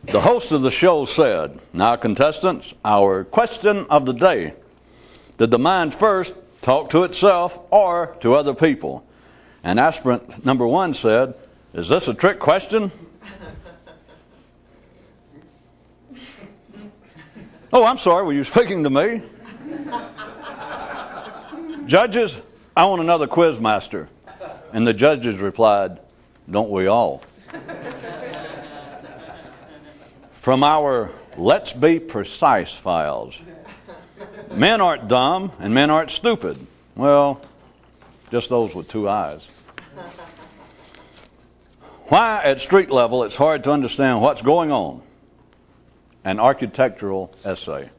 The host of the show said, "Now, contestants, our question of the day. Did the mind first talk to itself or to other people?" And aspirant number one said, "Is this a trick question?" "Oh, I'm sorry, were you speaking to me?" "Judges, I want another quiz master." And the judges replied, "Don't we all?" From our Let's Be Precise files. Men aren't dumb and men aren't stupid. Well, just those with two eyes. Why at street level it's hard to understand what's going on. An architectural essay.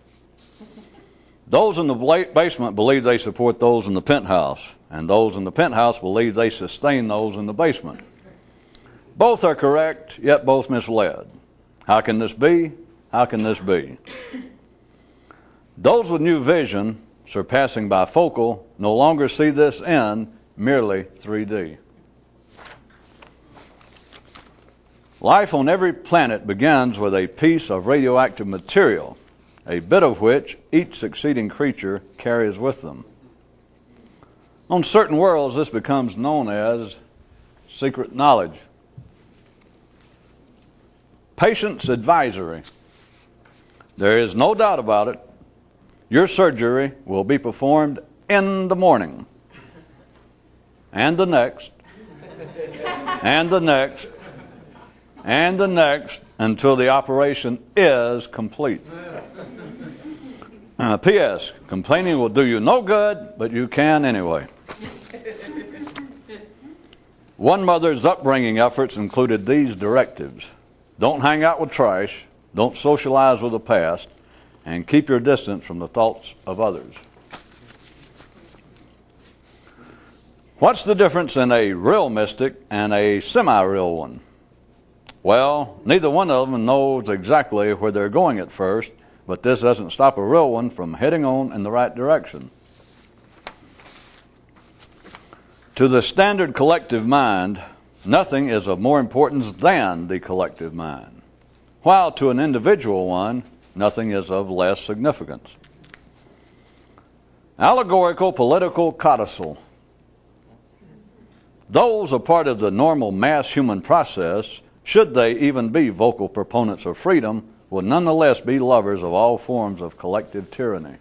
Those in the basement believe they support those in the penthouse, and those in the penthouse believe they sustain those in the basement. Both are correct, yet both misled. How can this be? How can this be? Those with new vision, surpassing bifocal, no longer see this in merely 3D. Life on every planet begins with a piece of radioactive material, a bit of which each succeeding creature carries with them. On certain worlds, this becomes known as secret knowledge. Patient's advisory. There is no doubt about it. Your surgery will be performed in the morning, and the next, and the next, and the next, until the operation is complete. P.S. Complaining will do you no good, but you can anyway. One mother's upbringing efforts included these directives. Don't hang out with trash, don't socialize with the past, and keep your distance from the thoughts of others. What's the difference in a real mystic and a semi-real one? Well, neither one of them knows exactly where they're going at first, but this doesn't stop a real one from heading on in the right direction. To the standard collective mind, nothing is of more importance than the collective mind, while to an individual one, nothing is of less significance. Allegorical, political, codicil. Those are part of the normal mass human process, should they even be vocal proponents of freedom, will nonetheless be lovers of all forms of collective tyranny.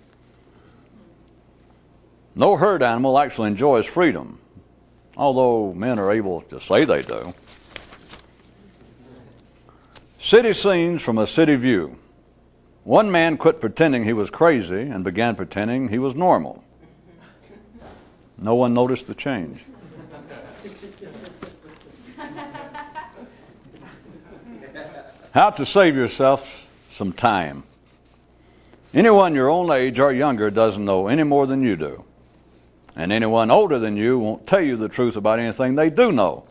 No herd animal actually enjoys freedom, although men are able to say they do. City scenes from a city view. One man quit pretending he was crazy and began pretending he was normal. No one noticed the change. How to save yourself some time. Anyone your own age or younger doesn't know any more than you do. And anyone older than you won't tell you the truth about anything they do know.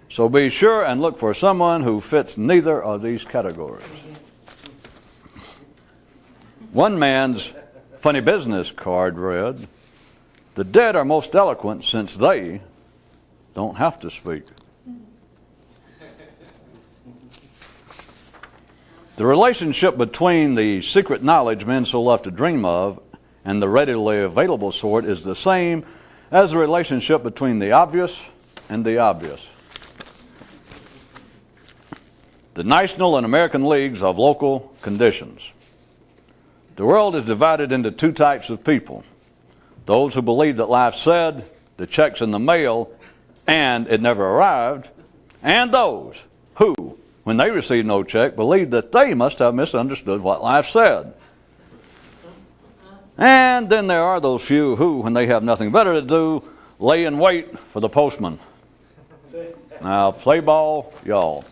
So be sure and look for someone who fits neither of these categories. One man's funny business card read, "The dead are most eloquent since they don't have to speak." The relationship between the secret knowledge men so love to dream of and the readily available sort is the same as the relationship between the obvious and the obvious. The national and American leagues of local conditions. The world is divided into two types of people. Those who believe that life said, the check's in the mail, and it never arrived, and those who, when they received no check, believed that they must have misunderstood what life said. And then there are those few who, when they have nothing better to do, lay in wait for the postman. Now, play ball, y'all.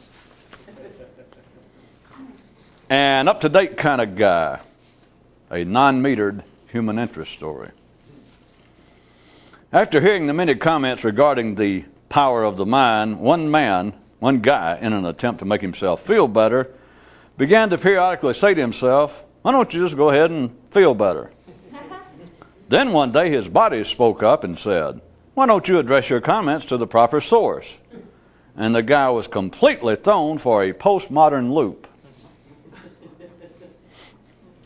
An up-to-date kind of guy. A non-metered human interest story. After hearing the many comments regarding the power of the mind, one guy, in an attempt to make himself feel better, began to periodically say to himself, "Why don't you just go ahead and feel better?" Then one day his body spoke up and said, "Why don't you address your comments to the proper source?" and the guy was completely thrown for a postmodern loop.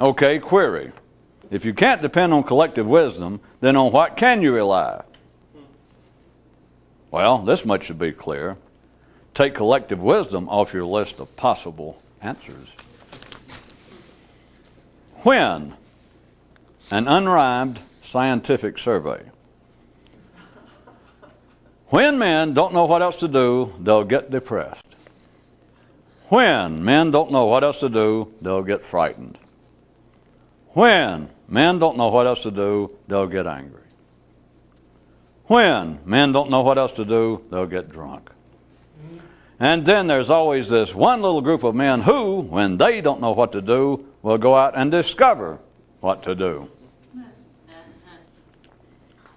Okay, query. If you can't depend on collective wisdom, then on what can you rely? Well, this much should be clear. Take collective wisdom off your list of possible answers. When? An unrhymed scientific survey. When men don't know what else to do, they'll get depressed. When men don't know what else to do, they'll get frightened. When men don't know what else to do, they'll get angry. When men don't know what else to do, they'll get drunk. And then there's always this one little group of men who, when they don't know what to do, will go out and discover what to do.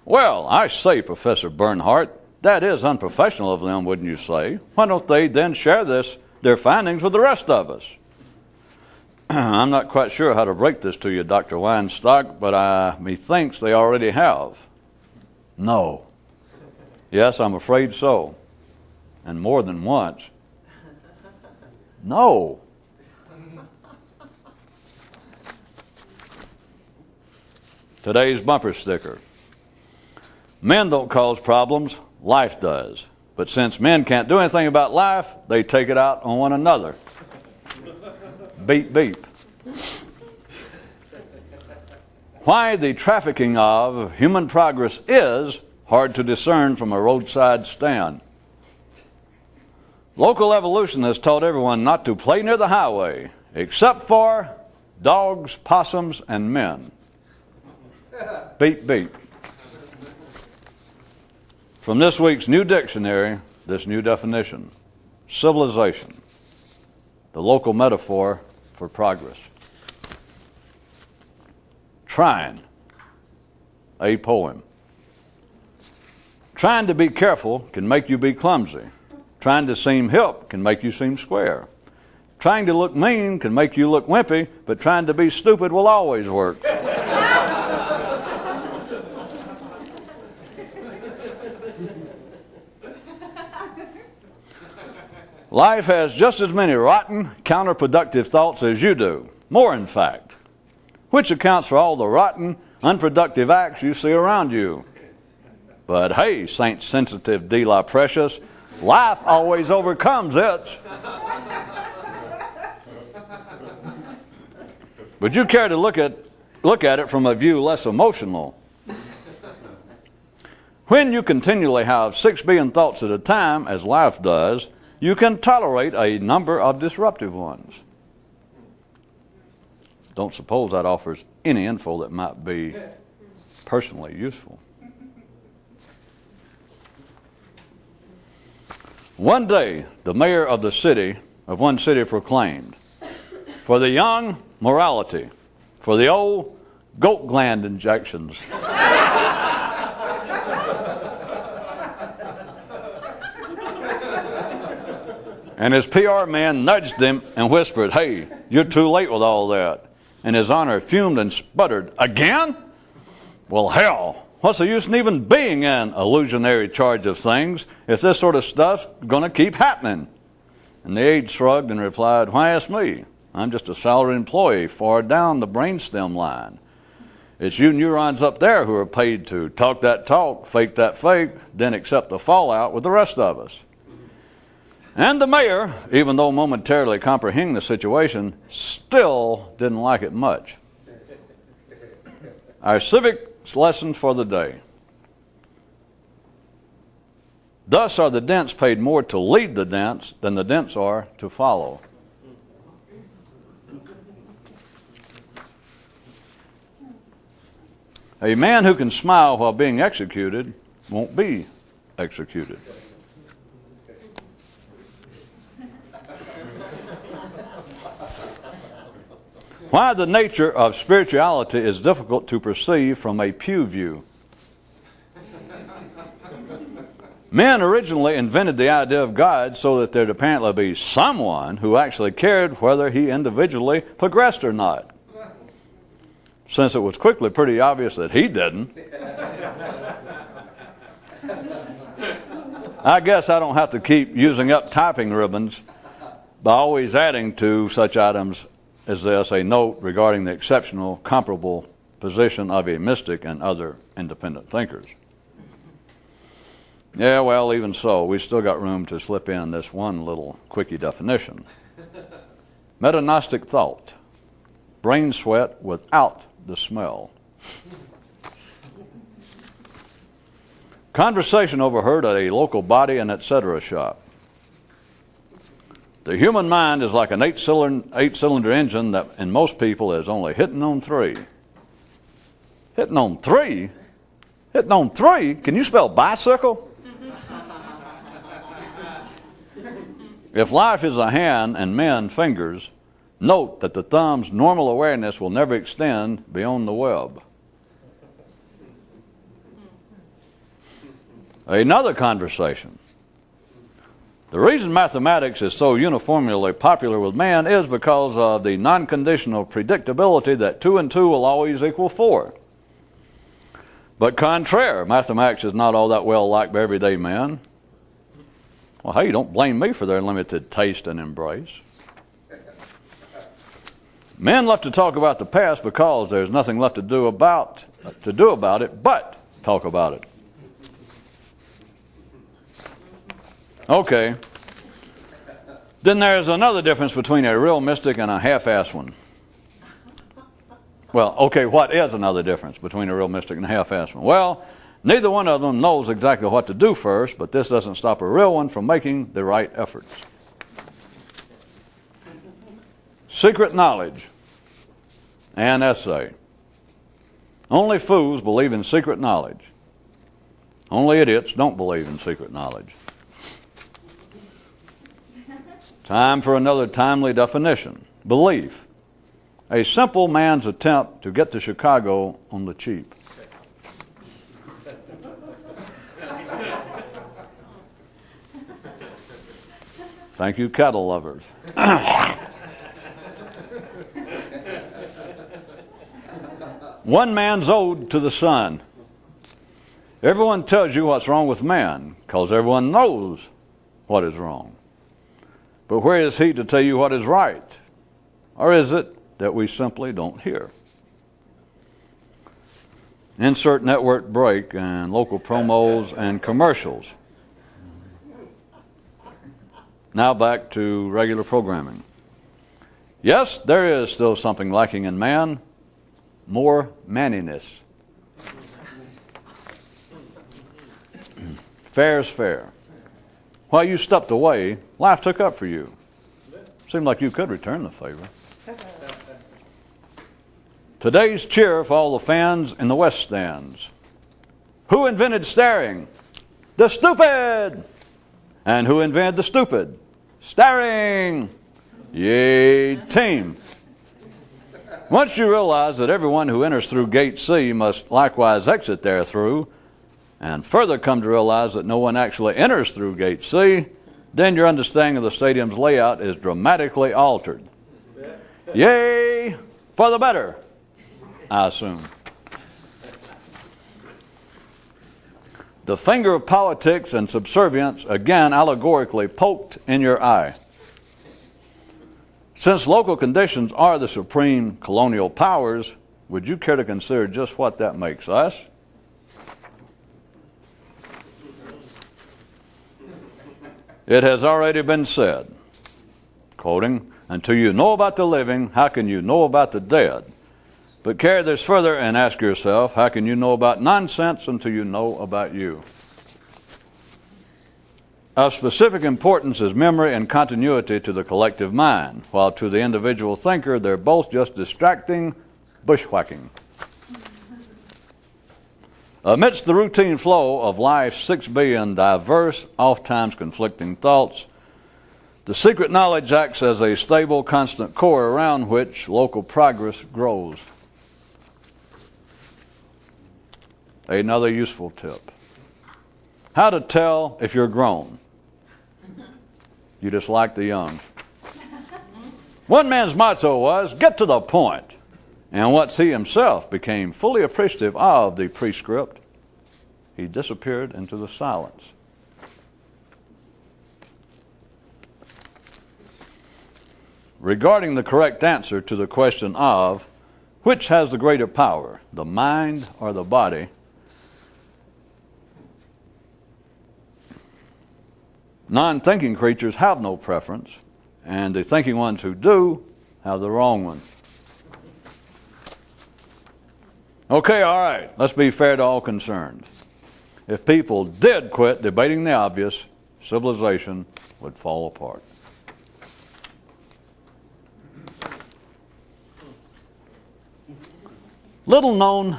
Well, I say, Professor Bernhardt, that is unprofessional of them, wouldn't you say? Why don't they then share their findings with the rest of us? I'm not quite sure how to break this to you, Dr. Weinstock, but methinks they already have. No. Yes, I'm afraid so. And more than once. No. Today's bumper sticker. Men don't cause problems, life does. But since men can't do anything about life, they take it out on one another. Beep, beep. Why the trafficking of human progress is hard to discern from a roadside stand. Local evolution has taught everyone not to play near the highway, except for dogs, possums, and men. Beep, beep. From this week's new dictionary, this new definition: civilization, the local metaphor for progress. Trying, a poem. Trying to be careful can make you be clumsy. Trying to seem hip can make you seem square. Trying to look mean can make you look wimpy, but trying to be stupid will always work. Life has just as many rotten, counterproductive thoughts as you do. More, in fact. Which accounts for all the rotten, unproductive acts you see around you. But hey, Saint Sensitive de la Precious, life always overcomes it. Would you care to look at it from a view less emotional? When you continually have 6 billion thoughts at a time, as life does, you can tolerate a number of disruptive ones. Don't suppose that offers any info that might be personally useful. One day, the mayor of one city proclaimed, "For the young, morality. For the old, goat gland injections." And his PR man nudged him and whispered, "Hey, you're too late with all that." And his honor fumed and sputtered, "Again? Well, hell, what's the use in even being in illusionary charge of things if this sort of stuff's going to keep happening?" And the aide shrugged and replied, "Why ask me? I'm just a salaried employee far down the brainstem line. It's you neurons up there who are paid to talk that talk, fake that fake, then accept the fallout with the rest of us." And the mayor, even though momentarily comprehending the situation, still didn't like it much. Our civics lesson for the day. Thus are the dents paid more to lead the dents than the dents are to follow. A man who can smile while being executed won't be executed. Why the nature of spirituality is difficult to perceive from a pew view. Men originally invented the idea of God so that there'd apparently be someone who actually cared whether he individually progressed or not. Since it was quickly pretty obvious that he didn't. I guess I don't have to keep using up typing ribbons by always adding to such items as this a note regarding the exceptional comparable position of a mystic and other independent thinkers. Yeah, well, even so, we still got room to slip in this one little quickie definition. Metagnostic thought, brain sweat without the smell. Conversation overheard at a local body and etc. shop. The human mind is like an eight-cylinder engine that in most people is only hitting on 3. Hitting on 3? Hitting on 3? Can you spell bicycle? If life is a hand and men fingers, note that the thumb's normal awareness will never extend beyond the web. Another conversation. The reason mathematics is so uniformly popular with man is because of the non-conditional predictability that 2 and 2 will always equal 4. But contraire, mathematics is not all that well liked by everyday man. Well, hey, don't blame me for their limited taste and embrace. Men love to talk about the past because there's nothing left to do about it but talk about it. Okay. Then there's another difference between a real mystic and a half-assed one. Well, okay, what is another difference between a real mystic and a half-assed one? Well, neither one of them knows exactly what to do first, but this doesn't stop a real one from making the right efforts. Secret knowledge and essay. Only fools believe in secret knowledge. Only idiots don't believe in secret knowledge. Time for another timely definition. Belief. A simple man's attempt to get to Chicago on the cheap. Thank you, cattle lovers. One man's ode to the sun. Everyone tells you what's wrong with man because everyone knows what is wrong. But where is he to tell you what is right? Or is it that we simply don't hear? Insert network break and local promos and commercials. Now back to regular programming. Yes, there is still something lacking in man. More manliness. Fair is fair. While you stepped away, life took up for you. Seemed like you could return the favor. Today's cheer for all the fans in the West stands. Who invented staring? The stupid! And who invented the stupid? Staring! Yay, team! Once you realize that everyone who enters through Gate C must likewise exit there through, and further come to realize that no one actually enters through Gate C, then your understanding of the stadium's layout is dramatically altered. Yay, for the better, I assume. The finger of politics and subservience again allegorically poked in your eye. Since local conditions are the supreme colonial powers, would you care to consider just what that makes us? It has already been said, quoting, "Until you know about the living, how can you know about the dead? But carry this further and ask yourself, how can you know about nonsense until you know about you?" Of specific importance is memory and continuity to the collective mind, while to the individual thinker, they're both just distracting bushwhacking. Amidst the routine flow of life's 6 billion diverse, oft-times conflicting thoughts, the secret knowledge acts as a stable, constant core around which local progress grows. Another useful tip. How to tell if you're grown. You just like the young. One man's motto was, "Get to the point." And once he himself became fully appreciative of the prescript, he disappeared into the silence. regarding the correct answer to the question of which has the greater power, the mind or the body, non-thinking creatures have no preference, and the thinking ones who do have the wrong one. Okay, all right, let's be fair to all concerned. If people did quit debating the obvious, civilization would fall apart. Little known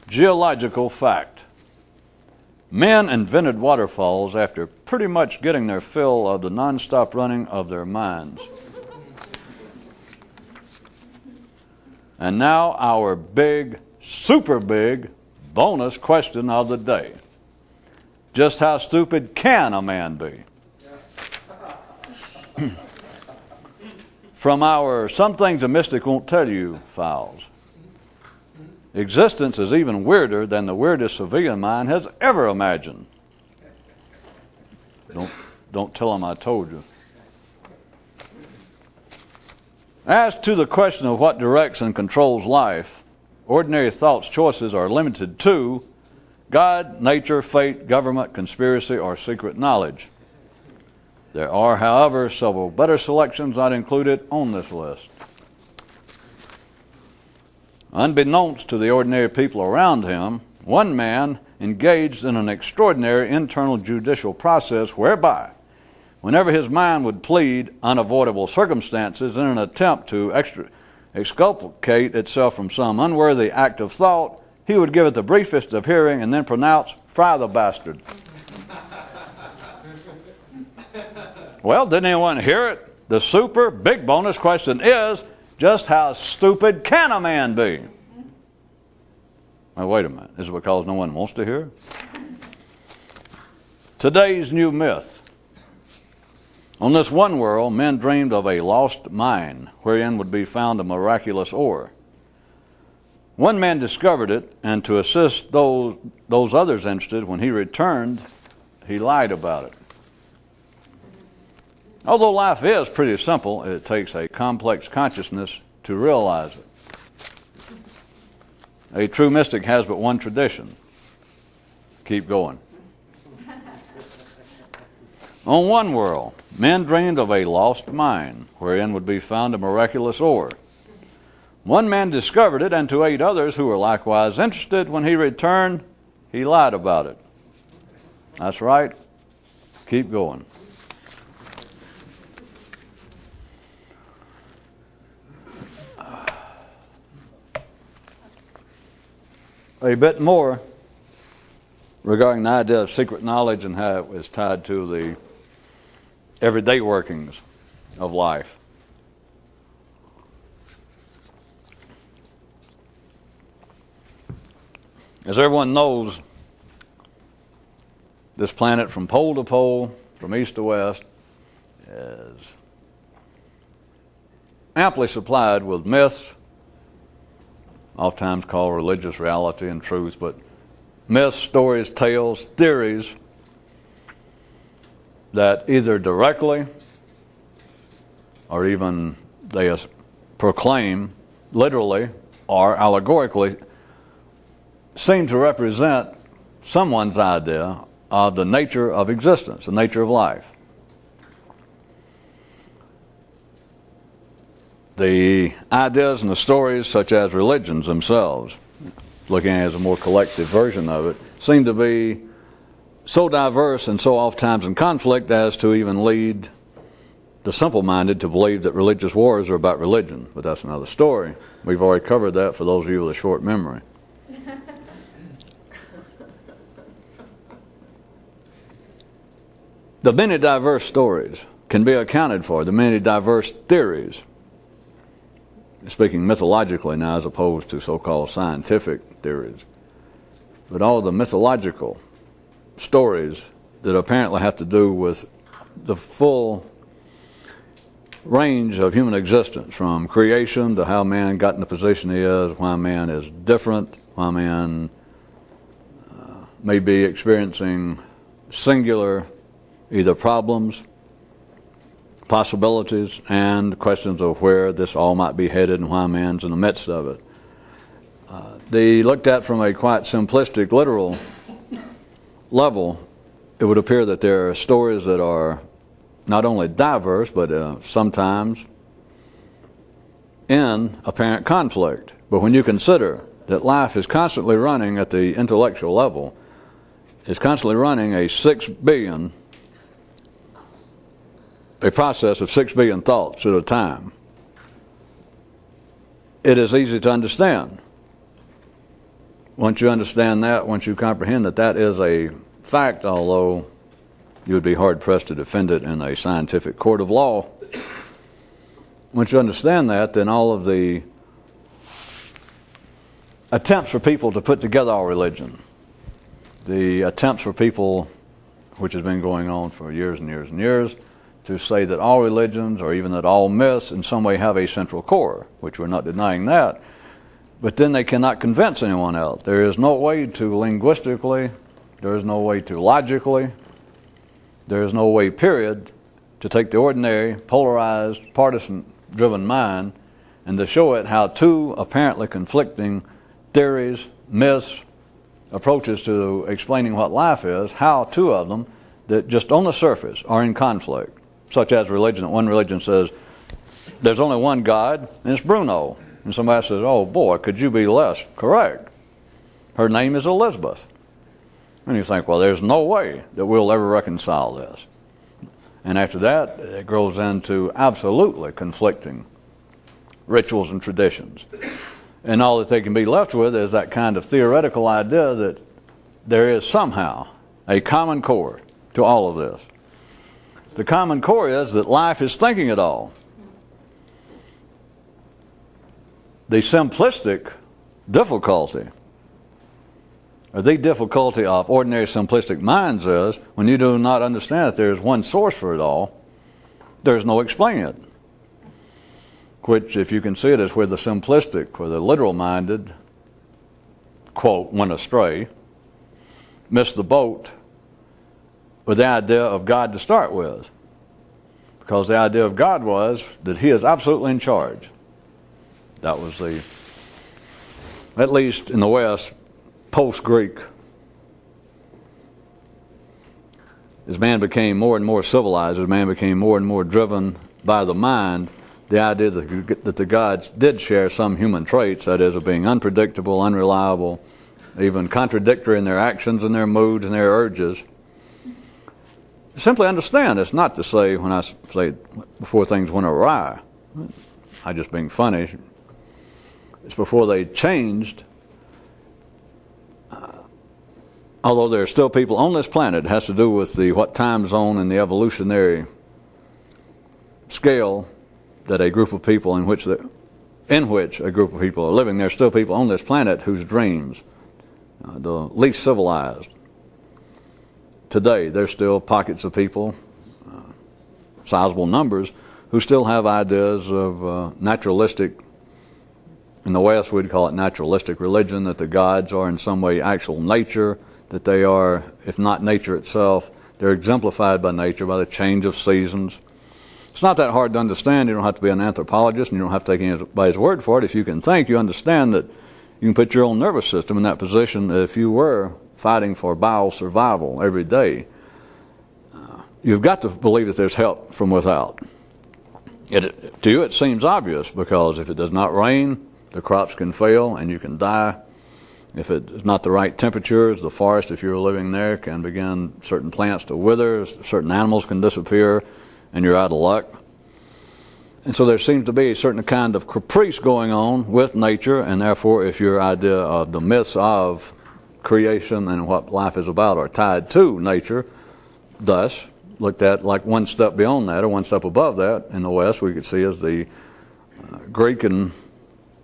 geological fact. Men invented waterfalls after pretty much getting their fill of the nonstop running of their minds. And now our big, super big bonus question of the day. Just how stupid can a man be? From our Some Things a Mystic Won't Tell You files. Existence is even weirder than the weirdest civilian mind has ever imagined. Don't tell them I told you. As to the question of what directs and controls life, ordinary thoughts' choices are limited to God, nature, fate, government, conspiracy, or secret knowledge. There are, however, several better selections not included on this list. Unbeknownst to the ordinary people around him, one man engaged in an extraordinary internal judicial process whereby, whenever his mind would plead unavoidable circumstances in an attempt to exculpate itself from some unworthy act of thought, he would give it the briefest of hearing and then pronounce, "Fry the bastard." Well, didn't anyone hear it? The super big bonus question is, just how stupid can a man be? Now, wait a minute. Is it because no one wants to hear? Today's new myth. On this one world, men dreamed of a lost mine wherein would be found a miraculous ore. One man discovered it, and to assist those others interested, when he returned, he lied about it. Although life is pretty simple, it takes a complex consciousness to realize it. A true mystic has but one tradition. Keep going. On one world, men dreamed of a lost mine wherein would be found a miraculous ore. One man discovered it, and to 8 others who were likewise interested, when he returned, he lied about it. That's right. Keep going. A bit more regarding the idea of secret knowledge and how it is tied to the everyday workings of life. As everyone knows, this planet from pole to pole, from east to west, is amply supplied with myths, oftentimes called religious reality and truth, but myths, stories, tales, theories that either directly or even they proclaim literally or allegorically seem to represent someone's idea of the nature of existence, the nature of life. The ideas and the stories, such as religions themselves, looking at it as a more collective version of it, seem to be so diverse and so oftentimes in conflict as to even lead the simple-minded to believe that religious wars are about religion. But that's another story. We've already covered that for those of you with a short memory. The many diverse stories can be accounted for, the many diverse theories, speaking mythologically now as opposed to so-called scientific theories, but all the mythological stories that apparently have to do with the full range of human existence, from creation to how man got in the position he is, why man is different, why man may be experiencing singular either problems, possibilities and questions of where this all might be headed and why man's in the midst of it. They looked at from a quite simplistic, literal level. It would appear that there are stories that are not only diverse, but sometimes in apparent conflict. But when you consider that life is constantly running at the intellectual level, it's constantly running a process of 6 billion thoughts at a time, it is easy to understand. Once you understand that, once you comprehend that that is a fact, although you would be hard-pressed to defend it in a scientific court of law, once you understand that, then all of the attempts for people to put together our religion, the attempts for people, which has been going on for years and years and years, to say that all religions or even that all myths in some way have a central core, which we're not denying that, but then they cannot convince anyone else. There is no way to linguistically, there is no way to logically, there is no way, period, to take the ordinary, polarized, partisan-driven mind and to show it how two apparently conflicting theories, myths, approaches to explaining what life is, how two of them that just on the surface are in conflict, such as religion. One religion says there's only one God, and it's Bruno. And somebody says, oh boy, could you be less correct? Her name is Elizabeth. And you think, well, there's no way that we'll ever reconcile this. And after that, it grows into absolutely conflicting rituals and traditions. And all that they can be left with is that kind of theoretical idea that there is somehow a common core to all of this. The common core is that life is thinking it all. The simplistic difficulty, or the difficulty of ordinary simplistic minds is when you do not understand that there is one source for it all, there is no explaining it. Which, if you can see it, is where the simplistic or the literal-minded, quote, went astray, missed the boat with the idea of God to start with. Because the idea of God was that He is absolutely in charge. That was at least in the West, post-Greek. As man became more and more civilized, as man became more and more driven by the mind, the idea that the gods did share some human traits, that is, of being unpredictable, unreliable, even contradictory in their actions and their moods and their urges. Simply understand, it's not to say when I say before things went awry, I just being funny, it's before they changed. Although there are still people on this planet, it has to do with what time zone and the evolutionary scale that a group of people in which a group of people are living. There are still people on this planet whose dreams, the least civilized. Today, there's still pockets of people, sizable numbers, who still have ideas of naturalistic. In the West, we'd call it naturalistic religion, that the gods are in some way actual nature, that they are, if not nature itself, they're exemplified by nature, by the change of seasons. It's not that hard to understand. You don't have to be an anthropologist, and you don't have to take anybody's word for it. If you can think, you understand that you can put your own nervous system in that position that if you were fighting for bio-survival every day, you've got to believe that there's help from without. To you, it seems obvious, because if it does not rain, the crops can fail and you can die. If it's not the right temperatures, the forest, if you're living there, can begin certain plants to wither, certain animals can disappear, and you're out of luck. And so there seems to be a certain kind of caprice going on with nature, and therefore if your idea of the myths of creation and what life is about are tied to nature, thus looked at like one step beyond that or one step above that in the West, we could see as the Greek and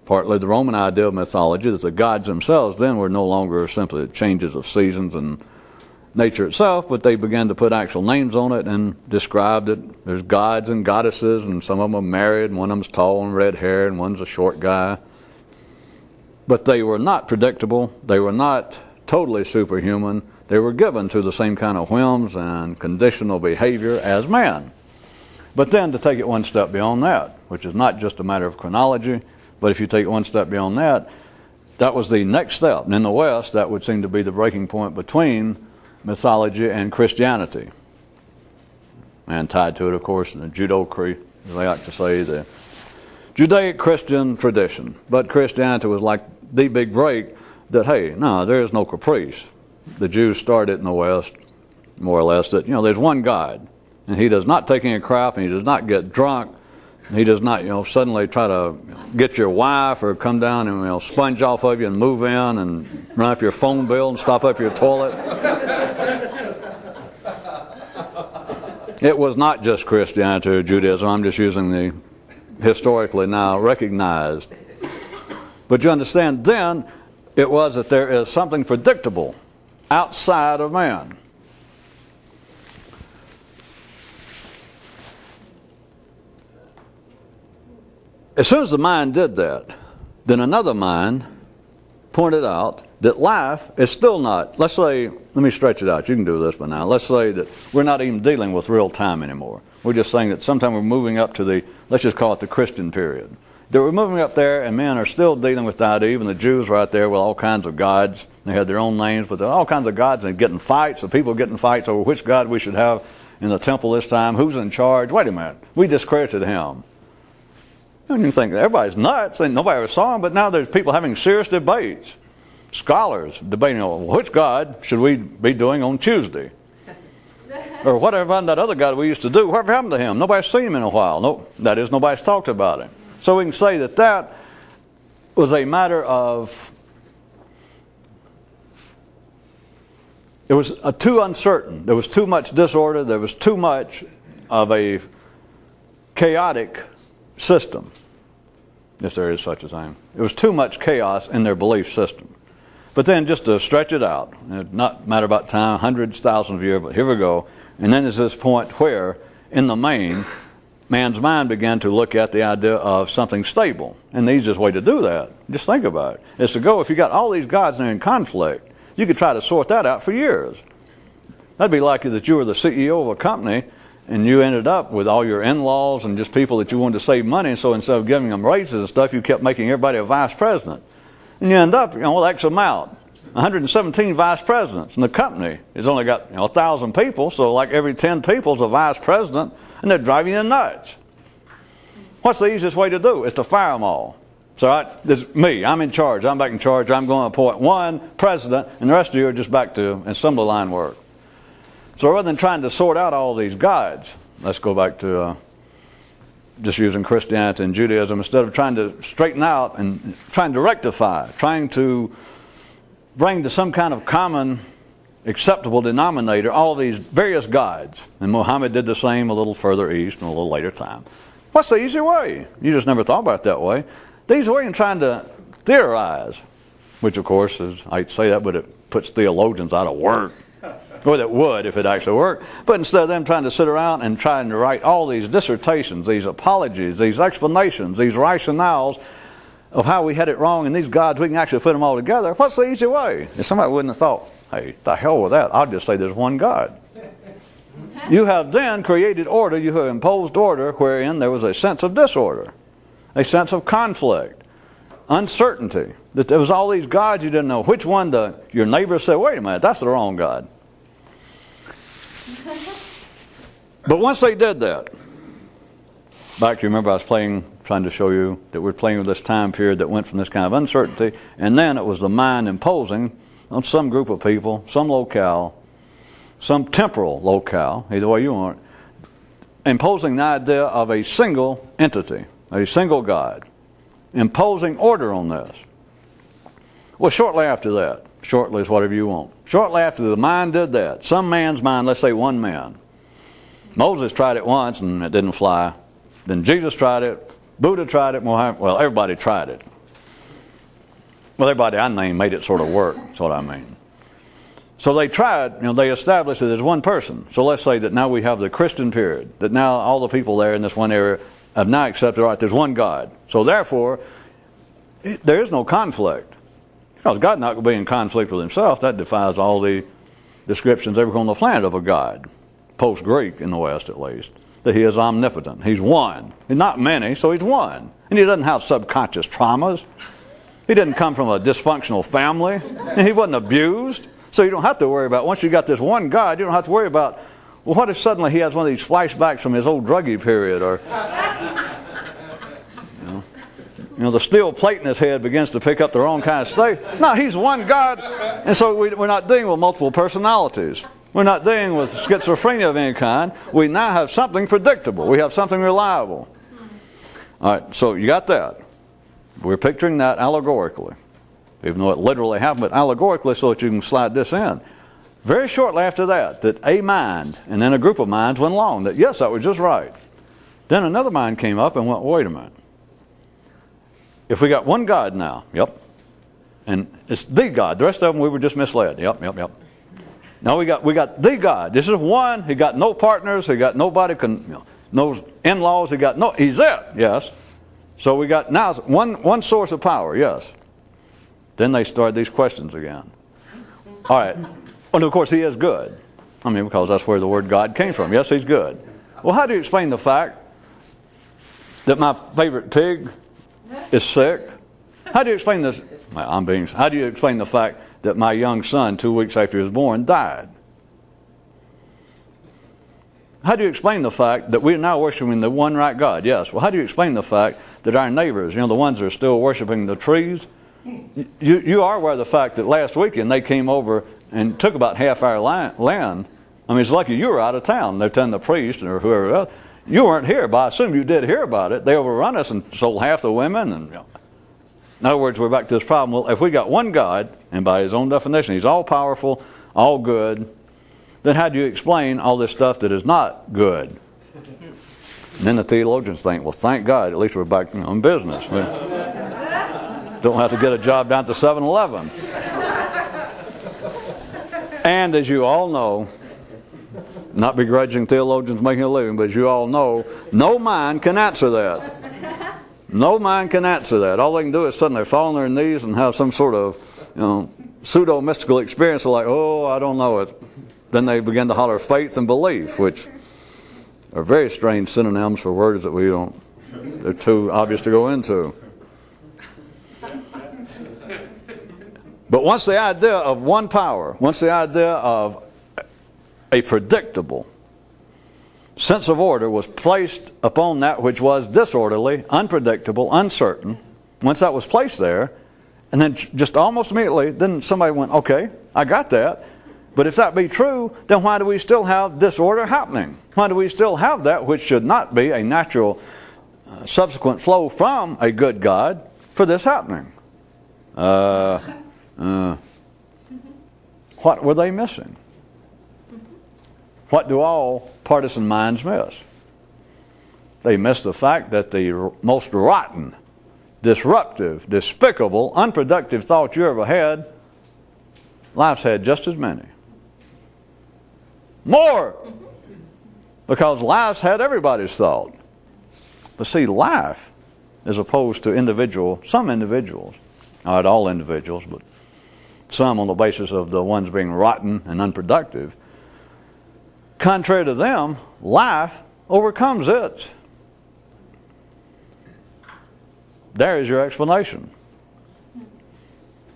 partly the Roman idea of mythology, that the gods themselves then were no longer simply changes of seasons and nature itself, but they began to put actual names on it and described it. There's gods and goddesses, and some of them are married, and one of them's tall and red hair, and one's a short guy. But they were not predictable. They were not totally superhuman. They were given to the same kind of whims and conditional behavior as man. But then to take it one step beyond that, which is not just a matter of chronology, but if you take it one step beyond that, that was the next step. And in the West, that would seem to be the breaking point between mythology and Christianity. And tied to it, of course, the Judeo-Christian, they like to say, the Judaic Christian tradition. But Christianity was like the big break that, hey, no, there is no caprice. The Jews started in the West, more or less, that, there's one God. And he does not take any crap, and he does not get drunk. He does not, suddenly try to get your wife or come down and, sponge off of you and move in and run up your phone bill and stop up your toilet. It was not just Christianity or Judaism. I'm just using the historically now recognized. But you understand, then it was that there is something predictable outside of man. As soon as the mind did that, then another mind pointed out that life is still not, let's say, let me stretch it out, you can do this by now. Let's say that we're not even dealing with real time anymore. We're just saying that sometime we're moving up to the, let's just call it the Christian period. That we're moving up there and men are still dealing with that. Even the Jews were out there with all kinds of gods. They had their own names, but there are all kinds of gods and getting fights, the people getting fights over which God we should have in the temple this time, who's in charge. Wait a minute, we discredited him. And you think everybody's nuts, and nobody ever saw him, but now there's people having serious debates. Scholars debating, which God should we be doing on Tuesday? Or whatever that other God we used to do, whatever happened to him? Nobody's seen him in a while. No, that is, nobody's talked about him. So we can say that that was a matter of, it was too uncertain. There was too much disorder. There was too much of a chaotic system, if there is such a thing. It was too much chaos in their belief system. But then just to stretch it out, not matter about time, hundreds, thousands of years, but here we go. And then there's this point where, in the main, man's mind began to look at the idea of something stable. And the easiest way to do that, just think about it, is to go, if you got all these gods and they're in conflict, you could try to sort that out for years. That'd be like that you were the CEO of a company and you ended up with all your in-laws and just people that you wanted to save money, so instead of giving them raises and stuff, you kept making everybody a vice president. And you end up, with X amount, 117 vice presidents. And the company has only got 1,000 people, so like every 10 people is a vice president, and they're driving you nuts. What's the easiest way to do? Is to fire them all. So this me, I'm in charge, I'm back in charge, I'm going to appoint one president, and the rest of you are just back to assembly line work. So rather than trying to sort out all these gods, let's go back to just using Christianity and Judaism, instead of trying to straighten out and trying to rectify, trying to bring to some kind of common acceptable denominator all these various gods. And Muhammad did the same a little further east and a little later time. What's the easy way? You just never thought about it that way. The easy way in trying to theorize, which of course is, I hate to say that, but it puts theologians out of work. Well, it would if it actually worked. But instead of them trying to sit around and trying to write all these dissertations, these apologies, these explanations, these rationales of how we had it wrong and these gods, we can actually put them all together. What's the easy way? If somebody wouldn't have thought, hey, the hell with that, I'll just say there's one God. You have then created order, you have imposed order wherein there was a sense of disorder, a sense of conflict, uncertainty. That there was all these gods, you didn't know which one your neighbor said, wait a minute, that's the wrong God. But once they did that, back to, remember I was trying to show you that we're playing with this time period that went from this kind of uncertainty, and then it was the mind imposing on some group of people, some locale, some temporal locale, either way you want it, imposing the idea of a single entity, a single God, imposing order on this. Well, shortly after that, shortly is whatever you want. Shortly after the mind did that, some man's mind, let's say one man. Moses tried it once and it didn't fly. Then Jesus tried it. Buddha tried it. Well, everybody tried it. Well, everybody I named made it sort of work. That's what I mean. So they tried, they established that there's one person. So let's say that now we have the Christian period, that now all the people there in this one area have now accepted, all right, there's one God. So therefore, there is no conflict. Because God's not going to be in conflict with himself. That defies all the descriptions ever on the planet of a God. Post-Greek in the West, at least. that he is omnipotent. He's one. He's not many, so he's one. And he doesn't have subconscious traumas. He didn't come from a dysfunctional family. And he wasn't abused. So you don't have to worry about, once you got this one God, you don't have to worry about, well, what if suddenly he has one of these flashbacks from his old druggy period, or the steel plate in his head begins to pick up the wrong kind of state. No, he's one God. And so we're not dealing with multiple personalities. We're not dealing with schizophrenia of any kind. We now have something predictable. We have something reliable. All right, so you got that. We're picturing that allegorically. Even though it literally happened, but allegorically so that you can slide this in. Very shortly after that a mind, and then a group of minds went along that, yes, that was just right. Then another mind came up and went, wait a minute. If we got one God now, yep, and it's the God. The rest of them we were just misled. Yep. Now we got the God. This is one. He got no partners. He got nobody. No in-laws. He's it. Yes. So we got now one source of power. Yes. Then they started these questions again. All right. And of course he is good. I mean, because that's where the word God came from. Yes, he's good. Well, how do you explain the fact that my favorite pig is sick? How do you explain this? How do you explain the fact that my young son, 2 weeks after he was born, died? How do you explain the fact that we're now worshiping the one right God? Yes. Well, how do you explain the fact that our neighbors, the ones that are still worshiping the trees, you are aware of the fact that last weekend they came over and took about half our land. I mean, it's lucky you were out of town. They're telling the priest or whoever else. You weren't here, but I assume you did hear about it. They overrun us and sold half the women. And in other words, we're back to this problem. Well, if we got one God, and by his own definition, he's all powerful, all good, then how do you explain all this stuff that is not good? And then the theologians think, well, thank God, at least we're back in business. We don't have to get a job down to 7-Eleven. And as you all know, not begrudging theologians making a living, but as you all know, no mind can answer that. No mind can answer that. All they can do is suddenly fall on their knees and have some sort of, pseudo-mystical experience like, oh, I don't know it. Then they begin to holler faith and belief, which are very strange synonyms for words that they're too obvious to go into. But once the idea of one power, once the idea of a predictable sense of order was placed upon that which was disorderly, unpredictable, uncertain, once that was placed there, and then just almost immediately, then somebody went, okay, I got that. But if that be true, then why do we still have disorder happening? Why do we still have that which should not be a natural subsequent flow from a good God for this happening? What were they missing? What do all partisan minds miss? They miss the fact that the most rotten, disruptive, despicable, unproductive thoughts you ever had, life's had just as many. More! Because life's had everybody's thought. But see, life, as opposed to some individuals, not all individuals, but some on the basis of the ones being rotten and unproductive, contrary to them, life overcomes it. There is your explanation.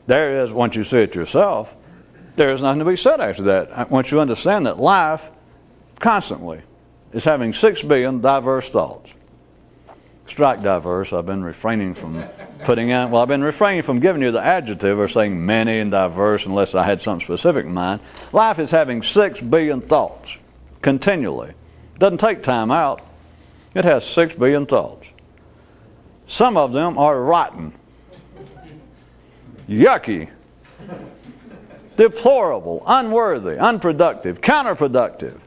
There is, once you see it yourself, there is nothing to be said after that. Once you understand that life constantly is having 6 billion diverse thoughts. Strike diverse, I've been refraining from giving you the adjective or saying many and diverse unless I had something specific in mind. Life is having 6 billion thoughts continually. Doesn't take time out. It has 6 billion thoughts. Some of them are rotten, yucky, deplorable, unworthy, unproductive, counterproductive.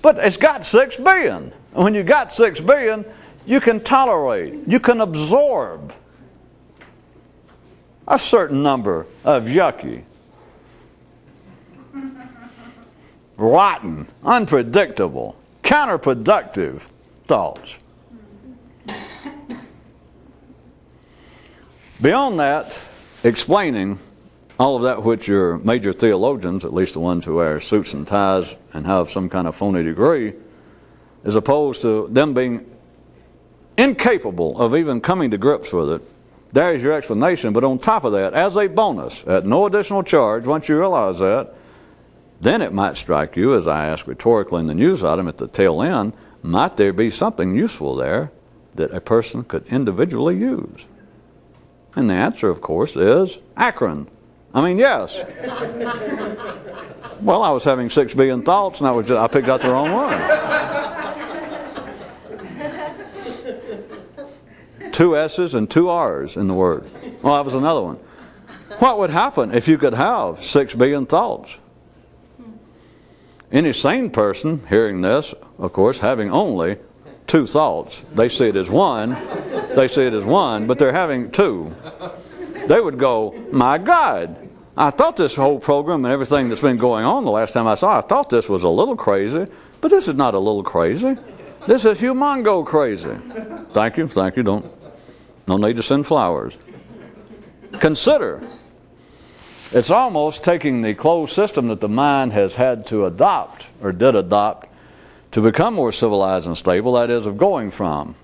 But it's got 6 billion. And when you got 6 billion, you can tolerate, you can absorb a certain number of yucky, rotten, unpredictable, counterproductive thoughts. Beyond that, explaining all of that which your major theologians, at least the ones who wear suits and ties and have some kind of phony degree, as opposed to them being incapable of even coming to grips with it. There's your explanation. But on top of that, as a bonus, at no additional charge, once you realize that, then it might strike you, as I asked rhetorically in the news item at the tail end, might there be something useful there that a person could individually use? And the answer, of course, is Akron. I mean, yes. Well, I was having 6 billion thoughts, and I picked out the wrong one. 2 S's and 2 R's in the word. Well, that was another one. What would happen if you could have 6 billion thoughts? Any sane person hearing this, of course, having only 2 thoughts, they see it as one, but they're having 2. They would go, my God, I thought this whole program and everything that's been going on the last time I saw, I thought this was a little crazy, but this is not a little crazy. This is humongo crazy. Thank you. No need to send flowers. Consider, it's almost taking the closed system that the mind has had to adopt, or did adopt, to become more civilized and stable, that is, of going from,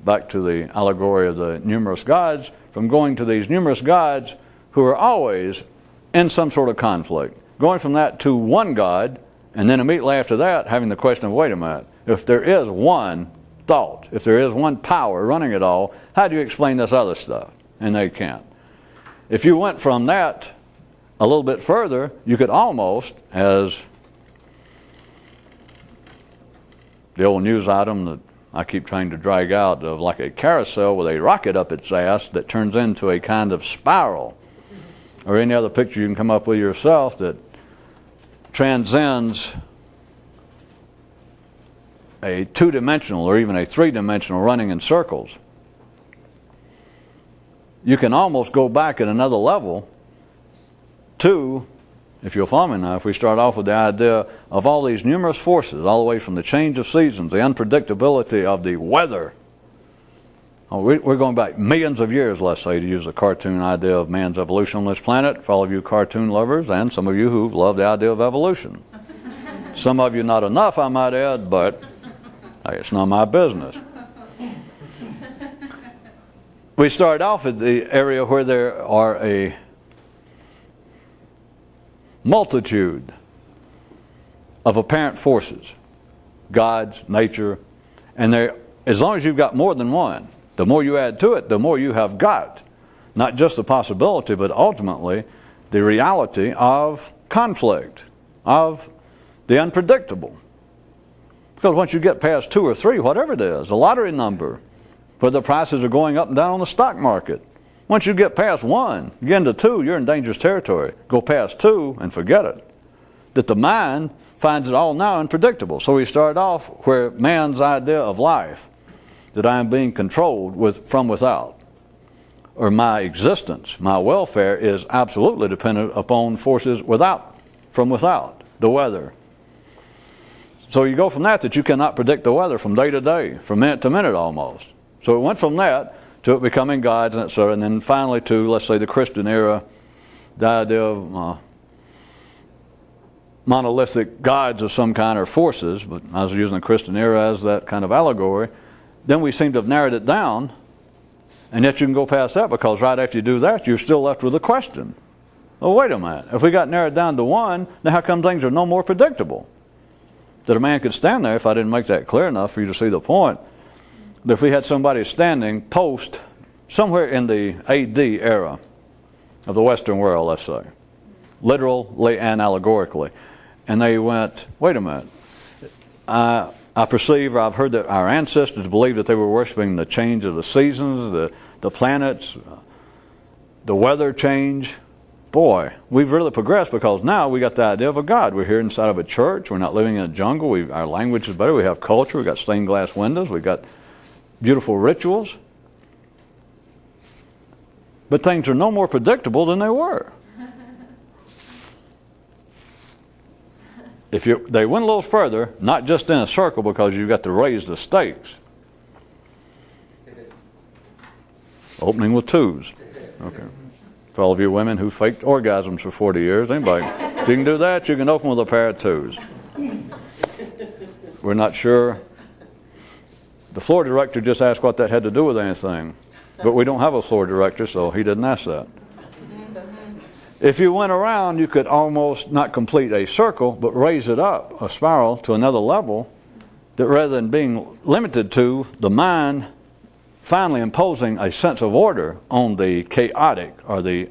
back to the allegory of the numerous gods, from going to these numerous gods who are always in some sort of conflict. Going from that to one God, and then immediately after that, having the question of, wait a minute, if there is one thought, if there is one power running it all, how do you explain this other stuff? And they can't. If you went from that a little bit further, you could almost, as the old news item that I keep trying to drag out, of like a carousel with a rocket up its ass that turns into a kind of spiral, or any other picture you can come up with yourself that transcends a 2-dimensional or even a 3-dimensional running in circles. You can almost go back at another level to, if you'll follow me now, if we start off with the idea of all these numerous forces, all the way from the change of seasons, the unpredictability of the weather. We're going back millions of years, let's say, to use the cartoon idea of man's evolution on this planet, for all of you cartoon lovers, and some of you who love the idea of evolution. Some of you not enough, I might add, but hey, it's not my business. We start off at the area where there are a multitude of apparent forces, gods, nature, and as long as you've got more than one, the more you add to it, the more you have got. Not just the possibility, but ultimately the reality of conflict, of the unpredictable. Because once you get past 2 or 3, whatever it is, a lottery number, where the prices are going up and down on the stock market, once you get past 1, you get into 2, you're in dangerous territory. Go past 2 and forget it. That the mind finds it all now unpredictable. So we start off where man's idea of life, that I am being controlled from without, or my existence, my welfare is absolutely dependent upon forces from without, the weather. So you go from that you cannot predict the weather from day to day, from minute to minute almost. So it went from that to it becoming gods, and etc., and then finally to, let's say, the Christian era, the idea of monolithic gods of some kind, or forces, but I was using the Christian era as that kind of allegory. Then we seem to have narrowed it down, and yet you can go past that, because right after you do that, you're still left with a question. Well, wait a minute. If we got narrowed down to 1, then how come things are no more predictable? That a man could stand there, if I didn't make that clear enough for you to see the point, that if we had somebody standing post somewhere in the AD era of the Western world, let's say, literally and allegorically, and they went, wait a minute, I perceive, or I've heard that our ancestors believed that they were worshiping the change of the seasons, the planets, the weather change. Boy, we've really progressed, because now we got the idea of a God. We're here inside of a church. We're not living in a jungle. Our language is better. We have culture. We've got stained glass windows. We've got beautiful rituals. But things are no more predictable than they were. They went a little further, not just in a circle, because you've got to raise the stakes. Opening with 2s. Okay. For all of you women who faked orgasms for 40 years, anybody, if you can do that, you can open with a pair of 2s. We're not sure The floor director just asked what that had to do with anything. But we don't have a floor director, so he didn't ask that. If you went around, you could almost not complete a circle, but raise it up, a spiral, to another level, that rather than being limited to the mind finally imposing a sense of order on the chaotic or the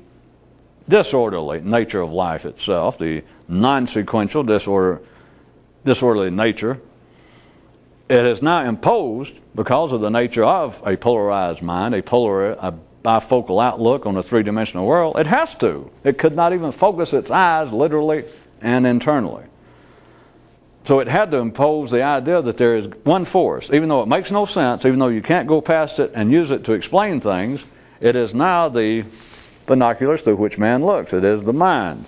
disorderly nature of life itself, the non-sequential disorderly nature, it is now imposed because of the nature of a polarized mind, a bifocal outlook on a three-dimensional world. It has to. It could not even focus its eyes literally and internally. So it had to impose the idea that there is one force. Even though it makes no sense, even though you can't go past it and use it to explain things, it is now the binoculars through which man looks. It is the mind.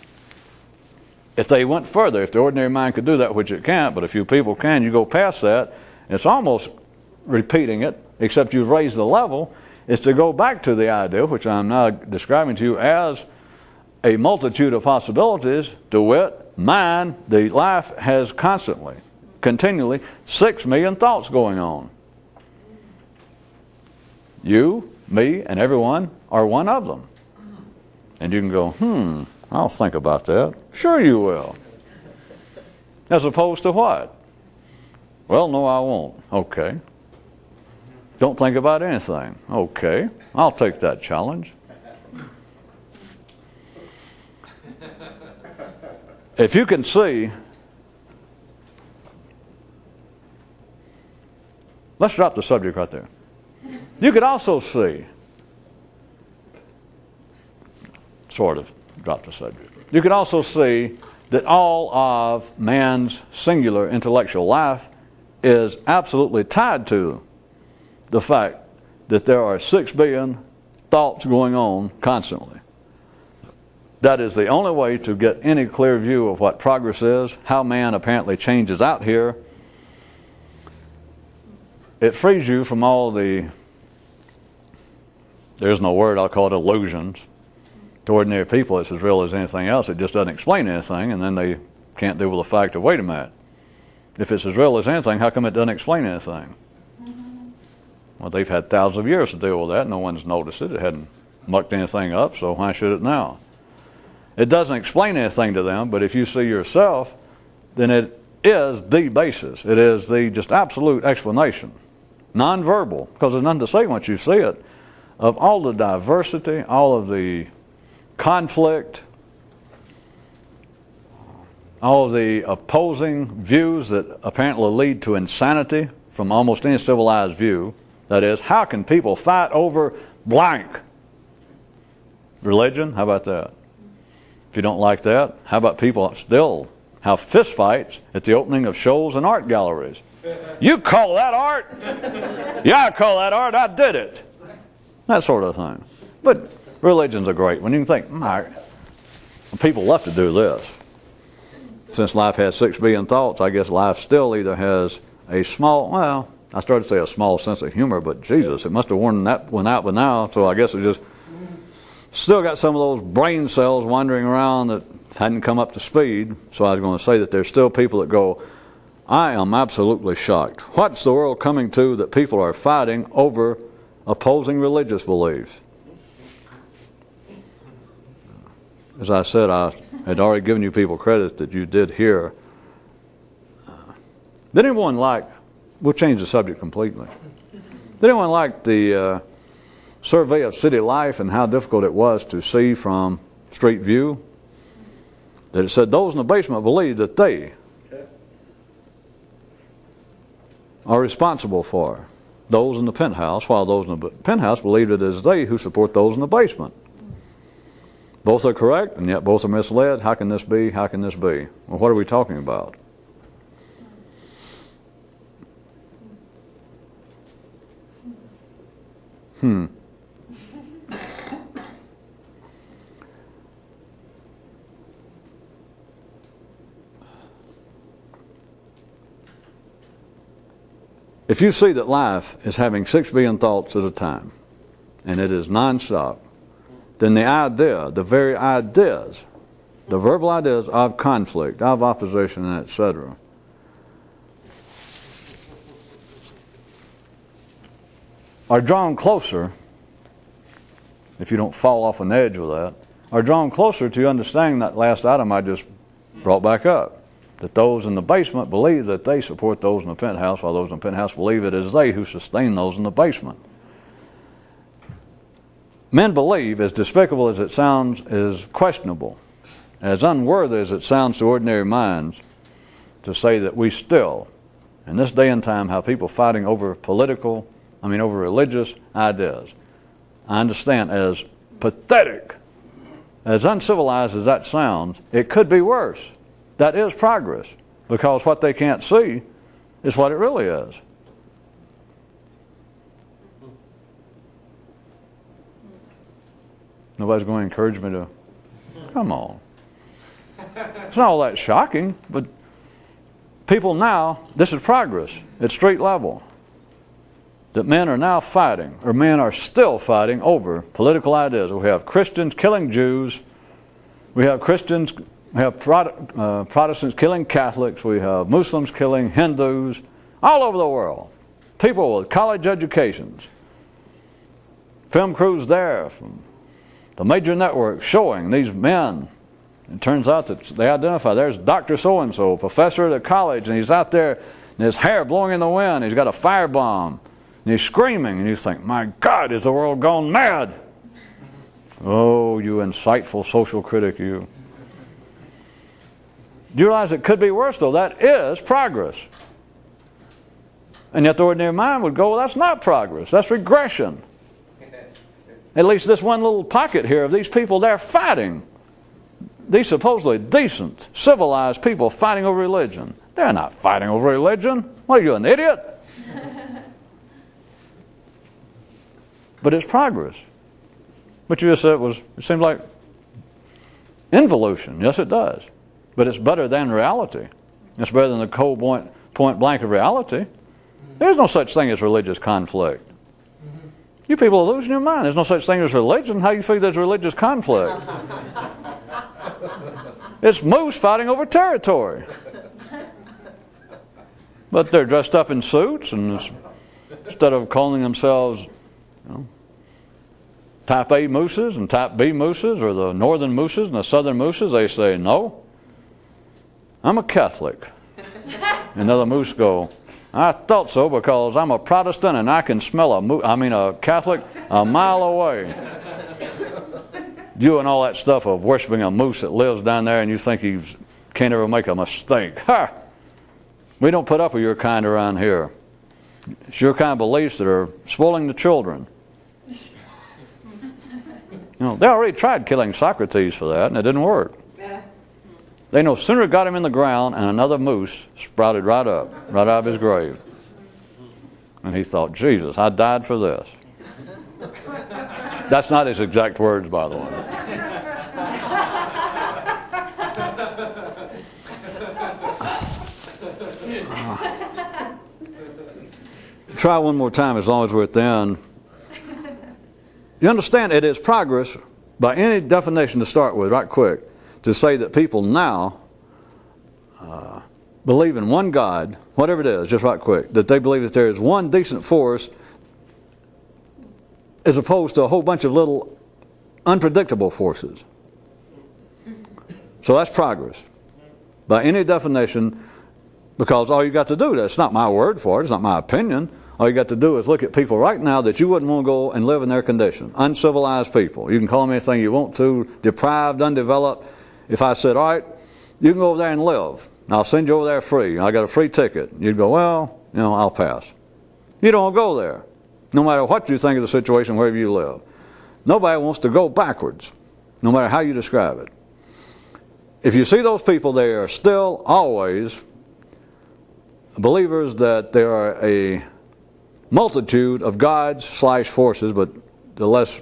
If they went further, if the ordinary mind could do that, which it can't, but a few people can, you go past that, it's almost repeating it, except you've raised the level, is to go back to the idea, which I'm now describing to you as a multitude of possibilities, to wit, mind, the life has constantly, continually, 6 million thoughts going on. You, me, and everyone are one of them. And you can go, I'll think about that. Sure you will. As opposed to what? Well, no, I won't. Okay. Don't think about anything. Okay. I'll take that challenge. If you can see, let's drop the subject right there. You could also see, sort of drop the subject. You could also see that all of man's singular intellectual life is absolutely tied to the fact that there are 6 billion thoughts going on constantly. That is the only way to get any clear view of what progress is, how man apparently changes out here. It frees you from all the, there's no word, I'll call it illusions. To ordinary people, it's as real as anything else. It just doesn't explain anything, and then they can't deal with the fact of, wait a minute, if it's as real as anything, how come it doesn't explain anything? Well, they've had thousands of years to deal with that. No one's noticed it. It hadn't mucked anything up, so why should it now? It doesn't explain anything to them, but if you see yourself, then it is the basis. It is the just absolute explanation, non-verbal, because there's nothing to say once you see it, of all the diversity, all of the conflict, all of the opposing views that apparently lead to insanity from almost any civilized view. That is, how can people fight over blank? Religion? How about that? If you don't like that, how about people still have fist fights at the opening of shows and art galleries? You call that art? Yeah, I call that art. I did it. That sort of thing. But religions are great. When you think, people love to do this. Since life has 6 billion thoughts, I guess life still either has a small, well, I started to say a small sense of humor, but Jesus, it must have worn that one out by now, so I guess it just still got some of those brain cells wandering around that hadn't come up to speed. So I was going to say that there's still people that go, I am absolutely shocked. What's the world coming to that people are fighting over opposing religious beliefs? As I said, I had already given you people credit that you did hear. Did anyone like, we'll change the subject completely. Did anyone like the survey of city life and how difficult it was to see from street view? That it said those in the basement believe that they are responsible for those in the penthouse, while those in the penthouse believe it is they who support those in the basement. Both are correct, and yet both are misled. How can this be? How can this be? Well, what are we talking about? If you see that life is having 6 billion thoughts at a time, and it is nonstop, then the idea, the very ideas, the verbal ideas of conflict, of opposition, and etc., are drawn closer, if you don't fall off an edge with that, are drawn closer to understanding that last item I just brought back up. That those in the basement believe that they support those in the penthouse, while those in the penthouse believe it is they who sustain those in the basement. Men believe, as despicable as it sounds, is questionable, as unworthy as it sounds to ordinary minds, to say that we still, in this day and time, have people fighting over over religious ideas. I understand, as pathetic, as uncivilized as that sounds, it could be worse. That is progress, because what they can't see is what it really is. Nobody's going to encourage me to, come on. It's not all that shocking, but people now, this is progress at street level. That men are now fighting, or men are still fighting over political ideas. We have Christians killing Jews. We have Protestants killing Catholics. We have Muslims killing Hindus all over the world. People with college educations. Film crews there from the major networks showing these men. It turns out that they identify, there's Dr. So-and-so, professor at a college, and he's out there and his hair blowing in the wind. He's got a firebomb. And he's screaming, and you think, my God, is the world gone mad? Oh, you insightful social critic, you. Do you realize it could be worse, though? That is progress. And yet the ordinary mind would go, well, that's not progress. That's regression. At least this one little pocket here of these people, they're fighting. These supposedly decent, civilized people fighting over religion. They're not fighting over religion. What are you, an idiot? But it's progress. But you just said it seems like involution. Yes, it does. But it's better than reality. It's better than the cold point blank of reality. There's no such thing as religious conflict. You people are losing your mind. There's no such thing as religion. How do you figure there's religious conflict? It's moose fighting over territory. But they're dressed up in suits, and instead of calling themselves type A mooses and type B mooses, or the northern mooses and the southern mooses, they say, no, I'm a Catholic. And the other moose go, I thought so, because I'm a Protestant and I can smell a Catholic a mile away. Doing all that stuff of worshiping a moose that lives down there, and you think he can't ever make a mistake. Ha! We don't put up with your kind around here. It's your kind of beliefs that are spoiling the children. They already tried killing Socrates for that, and it didn't work. They no sooner got him in the ground, and another moose sprouted right up, right out of his grave. And he thought, Jesus, I died for this. That's not his exact words, by the way. Try one more time as long as we're at the end. You understand it is progress by any definition to start with, right quick, to say that people now believe in one God, whatever it is, just right quick, that they believe that there is one decent force as opposed to a whole bunch of little unpredictable forces. So that's progress by any definition, because all you got to do, that's not my word for it, it's not my opinion. All you got to do is look at people right now that you wouldn't want to go and live in their condition. Uncivilized people. You can call them anything you want to, deprived, undeveloped. If I said, all right, you can go over there and live. I'll send you over there free. I got a free ticket. You'd go, well, I'll pass. You don't go there. No matter what you think of the situation wherever you live. Nobody wants to go backwards, no matter how you describe it. If you see those people, they are still always believers that there are a multitude of gods/forces, but the less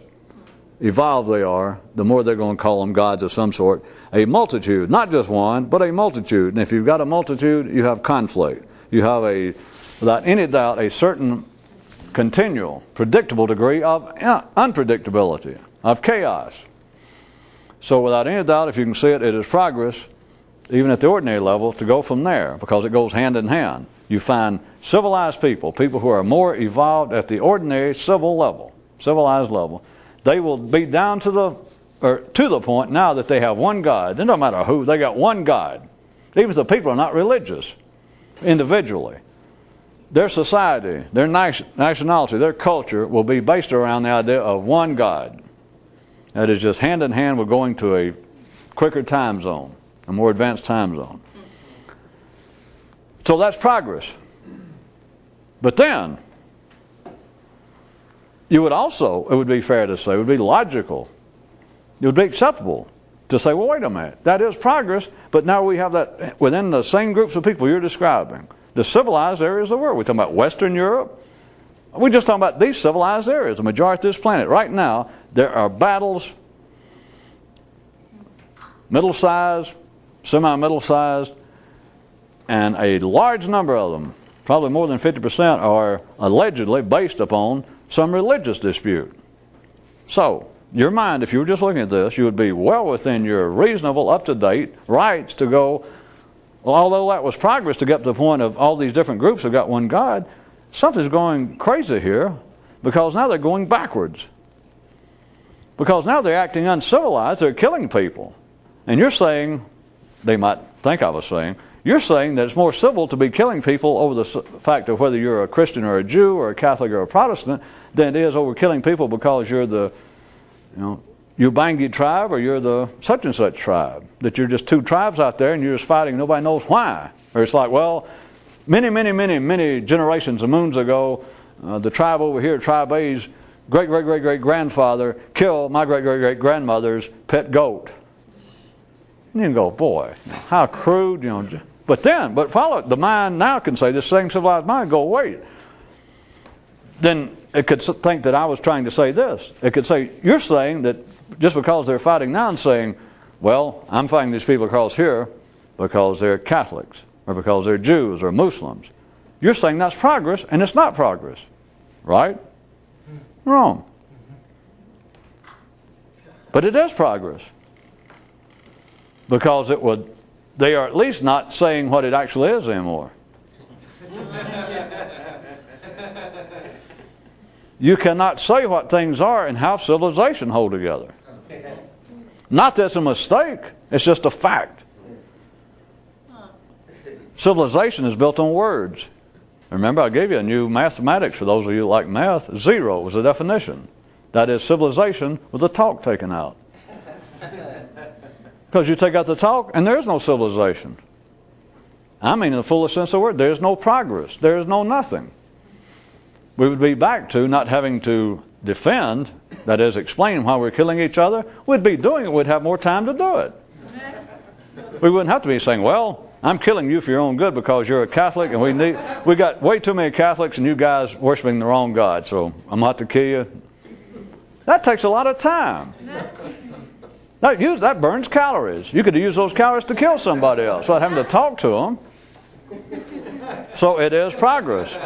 evolved they are, the more they're going to call them gods of some sort. A multitude, not just one, but a multitude. And if you've got a multitude, you have conflict. You have without any doubt, a certain continual, predictable degree of unpredictability, of chaos. So without any doubt, if you can see it, it is progress even at the ordinary level, to go from there, because it goes hand in hand. You find civilized people, people who are more evolved at the ordinary civil level, civilized level. They will be down to the point now that they have one God. It doesn't matter who, they got one God. Even if the people are not religious individually. Their society, their nationality, their culture will be based around the idea of one God. That is just hand in hand with going to a quicker time zone, a more advanced time zone. So that's progress. But then, it would be fair to say, it would be logical, it would be acceptable to say, well, wait a minute, that is progress, but now we have that within the same groups of people you're describing. The civilized areas of the world. We're talking about Western Europe. We're just talking about these civilized areas, the majority of this planet. Right now, there are battles, middle-sized, semi-middle-sized, and a large number of them, probably more than 50%, are allegedly based upon some religious dispute. So, your mind, if you were just looking at this, you would be well within your reasonable, up-to-date rights to go, well, although that was progress to get to the point of all these different groups have got one God, something's going crazy here, because now they're going backwards. Because now they're acting uncivilized, they're killing people. And you're saying, they might think I was saying, you're saying that it's more civil to be killing people over the fact of whether you're a Christian or a Jew or a Catholic or a Protestant than it is over killing people because you're the, Ubangi tribe or you're the such and such tribe. That you're just two tribes out there and you're just fighting, nobody knows why. Or it's like, well, many generations of moons ago, the tribe over here, tribe A's great-great-great-great-grandfather killed my great-great-great-grandmother's pet goat. And you can go, boy, how crude, But follow it. The mind now can say, this same civilized mind, go, wait. Then it could think that I was trying to say this. It could say, you're saying that just because they're fighting now and saying, well, I'm fighting these people across here because they're Catholics or because they're Jews or Muslims. You're saying that's progress, and it's not progress. Right? Wrong. But it is progress. Because they are at least not saying what it actually is anymore. You cannot say what things are and how civilization hold together. Not that it's a mistake, it's just a fact. Civilization is built on words. Remember, I gave you a new mathematics for those of you who like math. 0 was the definition. That is civilization with the talk taken out. Because you take out the talk and there is no civilization. I mean in the fullest sense of the word, there is no progress. There is no nothing. We would be back to not having to defend, that is, explain why we're killing each other. We'd be doing it, we'd have more time to do it. We wouldn't have to be saying, well, I'm killing you for your own good because you're a Catholic and we got way too many Catholics and you guys worshiping the wrong God, so I'm going to have to kill you. That takes a lot of time. That burns calories. You could use those calories to kill somebody else without having to talk to them. So it is progress.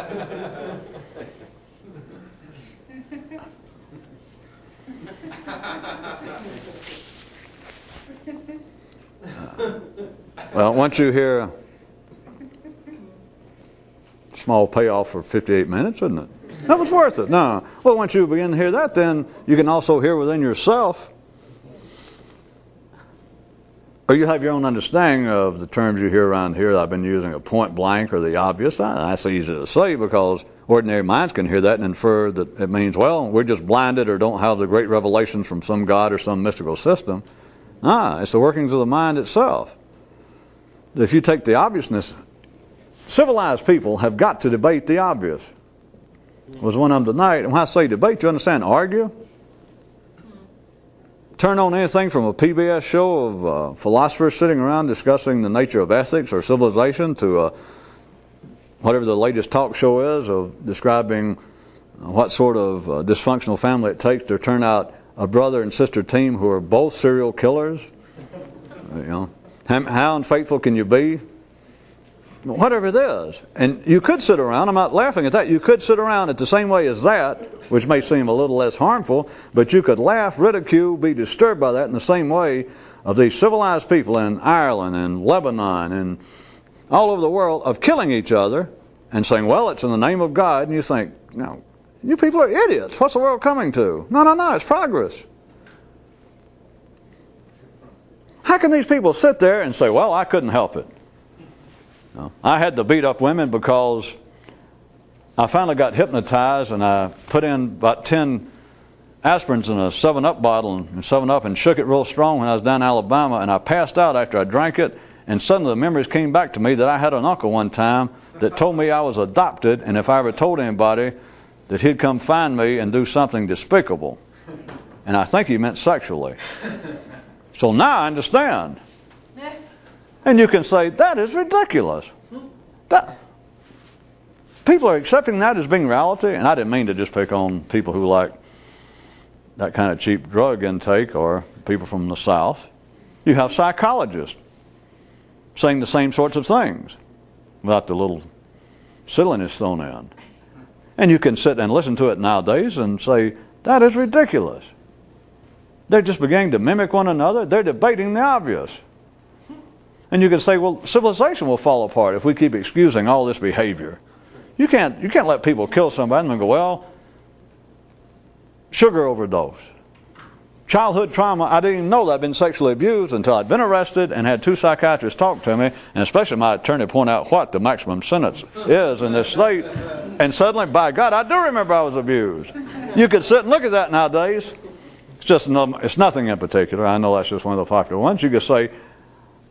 Well, once you hear a small payoff for 58 minutes, isn't it? That was worth it. No. Well, once you begin to hear that, then you can also hear within yourself, or you have your own understanding of the terms you hear around here that I've been using, a point blank or the obvious. That's easy to say because ordinary minds can hear that and infer that it means, well, we're just blinded or don't have the great revelations from some God or some mystical system. It's the workings of the mind itself. If you take the obviousness, civilized people have got to debate the obvious. Was one of them tonight. And when I say debate, you understand, argue? Turn on anything from a PBS show of philosophers sitting around discussing the nature of ethics or civilization to whatever the latest talk show is of describing what sort of dysfunctional family it takes to turn out a brother and sister team who are both serial killers. How unfaithful can you be? Whatever it is. And you could sit around, I'm not laughing at that, you could sit around at the same way as that, which may seem a little less harmful, but you could laugh, ridicule, be disturbed by that in the same way of these civilized people in Ireland and Lebanon and all over the world of killing each other and saying, well, it's in the name of God. And you think, no, you people are idiots. What's the world coming to? No, it's progress. How can these people sit there and say, well, I couldn't help it? No. I had to beat up women because I finally got hypnotized and I put in about 10 aspirins in a 7-Up bottle and 7-Up and shook it real strong when I was down in Alabama, and I passed out after I drank it, and suddenly the memories came back to me that I had an uncle one time that told me I was adopted, and if I ever told anybody that he'd come find me and do something despicable. And I think he meant sexually. So now I understand. And you can say, that is ridiculous. People are accepting that as being reality, and I didn't mean to just pick on people who like that kind of cheap drug intake or people from the South. You have psychologists saying the same sorts of things without the little silliness thrown in. And you can sit and listen to it nowadays and say, that is ridiculous. They're just beginning to mimic one another. They're debating the obvious. And you can say, well, civilization will fall apart if we keep excusing all this behavior. You can't let people kill somebody and then go, well, sugar overdose. Childhood trauma, I didn't even know that I'd been sexually abused until I'd been arrested and had 2 psychiatrists talk to me, and especially my attorney point out what the maximum sentence is in this state. And suddenly, by God, I do remember I was abused. You could sit and look at that nowadays. It's nothing in particular. I know that's just one of the popular ones. You could say,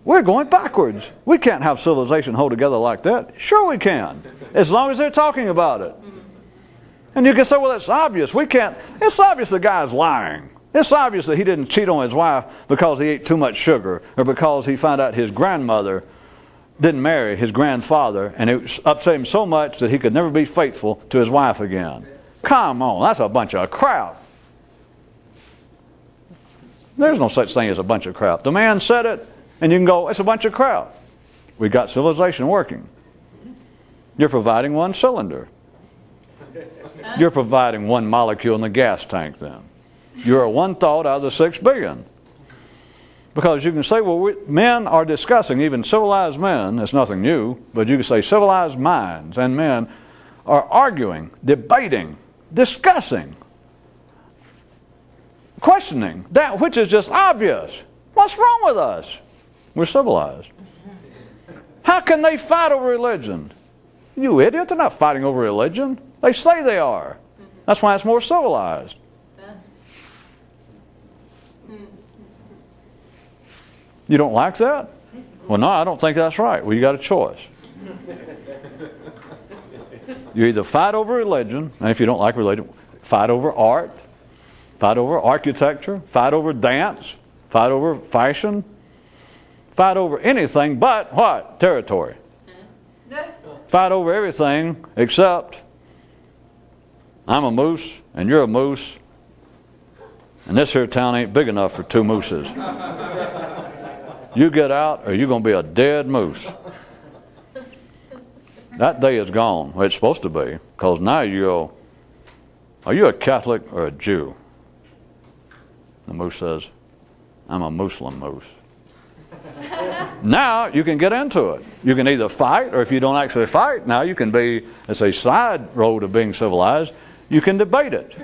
we're going backwards. We can't have civilization hold together like that. Sure we can, as long as they're talking about it. And you can say, well, it's obvious. We can't. It's obvious the guy's lying. It's obvious that he didn't cheat on his wife because he ate too much sugar or because he found out his grandmother didn't marry his grandfather, and it upset him so much that he could never be faithful to his wife again. Come on, that's a bunch of crap. There's no such thing as a bunch of crap. The man said it, and you can go, it's a bunch of crap. We got civilization working. You're providing one cylinder. You're providing one molecule in the gas tank then. You're one thought out of the 6 billion. Because you can say, well, men are discussing, even civilized men, it's nothing new, but you can say civilized minds and men are arguing, debating, discussing, questioning that which is just obvious. What's wrong with us? We're civilized. How can they fight over religion? You idiot, they're not fighting over religion. They say they are. That's why it's more civilized. You don't like that? Well, no, I don't think that's right. Well, you got a choice. You either fight over religion, and if you don't like religion, fight over art, fight over architecture, fight over dance, fight over fashion, fight over anything but what? Territory. Fight over everything except I'm a moose and you're a moose, and this here town ain't big enough for 2 mooses. You get out or you're going to be a dead moose. That day is gone. Well, it's supposed to be, because now you go, are you a Catholic or a Jew? The moose says, I'm a Muslim moose. Now you can get into it. You can either fight, or if you don't actually fight, now you can be, it's a side road of being civilized, you can debate it.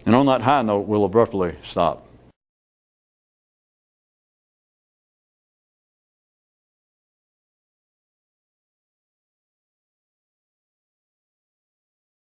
And on that high note, we'll abruptly stop.